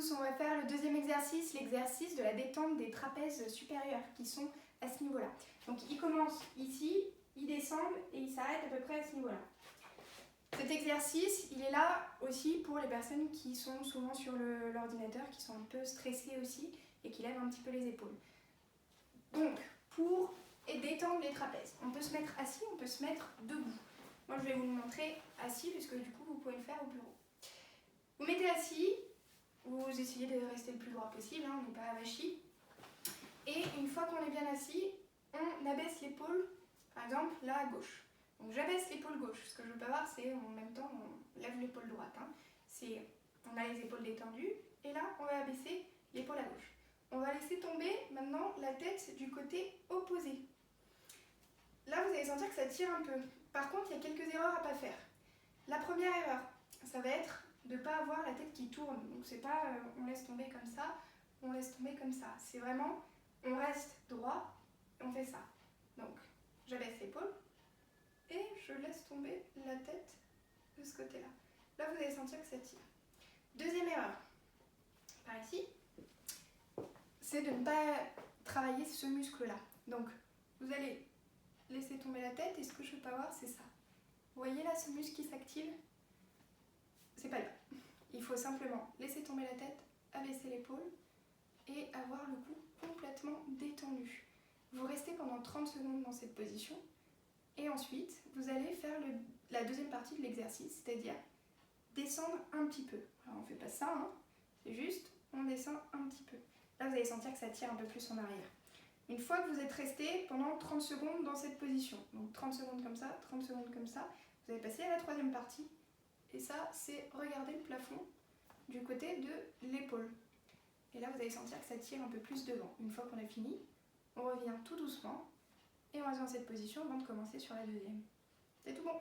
tous, on va faire le deuxième exercice, l'exercice de la détente des trapèzes supérieurs qui sont à ce niveau-là. Donc ils commencent ici, ils descendent et ils s'arrêtent à peu près à ce niveau-là. Cet exercice, il est là aussi pour les personnes qui sont souvent sur l'ordinateur, qui sont un peu stressées aussi et qui lèvent un petit peu les épaules. Donc, pour détendre les trapèzes, on peut se mettre assis, on peut se mettre debout. Moi, je vais vous le montrer assis, puisque du coup, vous pouvez le faire au bureau. Vous mettez assis, vous essayez de rester le plus droit possible, hein, on n'est pas avachi. Et une fois qu'on est bien assis, on abaisse l'épaule, par exemple là à gauche. Donc j'abaisse l'épaule gauche. Ce que je veux pas voir, c'est en même temps on lève l'épaule droite. Hein. On a les épaules détendues et là on va abaisser l'épaule à gauche. On va laisser tomber maintenant la tête du côté opposé. Là vous allez sentir que ça tire un peu. Par contre il y a quelques erreurs à ne pas faire. La première erreur, ça va être de ne pas avoir la tête qui tourne. Donc c'est pas on laisse tomber comme ça, on laisse tomber comme ça. C'est vraiment on reste droit et on fait ça. Donc j'abaisse l'épaule et je laisse tomber la tête de ce côté-là. Là vous allez sentir que ça tire. Deuxième erreur, par ici, c'est de ne pas travailler ce muscle-là. Donc vous allez laisser tomber la tête et ce que je ne veux pas voir c'est ça. Vous voyez là ce muscle qui s'active? C'est pas là. Il faut simplement laisser tomber la tête, abaisser l'épaule et avoir le cou complètement détendu. Vous restez pendant 30 secondes dans cette position et ensuite vous allez faire la deuxième partie de l'exercice, c'est-à-dire descendre un petit peu. Alors on ne fait pas ça, hein, c'est juste on descend un petit peu. Là vous allez sentir que ça tire un peu plus en arrière. Une fois que vous êtes resté pendant 30 secondes dans cette position, donc 30 secondes comme ça, 30 secondes comme ça, vous allez passer à la troisième partie. Et ça, c'est regarder le plafond du côté de l'épaule. Et là, vous allez sentir que ça tire un peu plus devant. Une fois qu'on a fini, on revient tout doucement et on reste dans cette position avant de commencer sur la deuxième. C'est tout bon.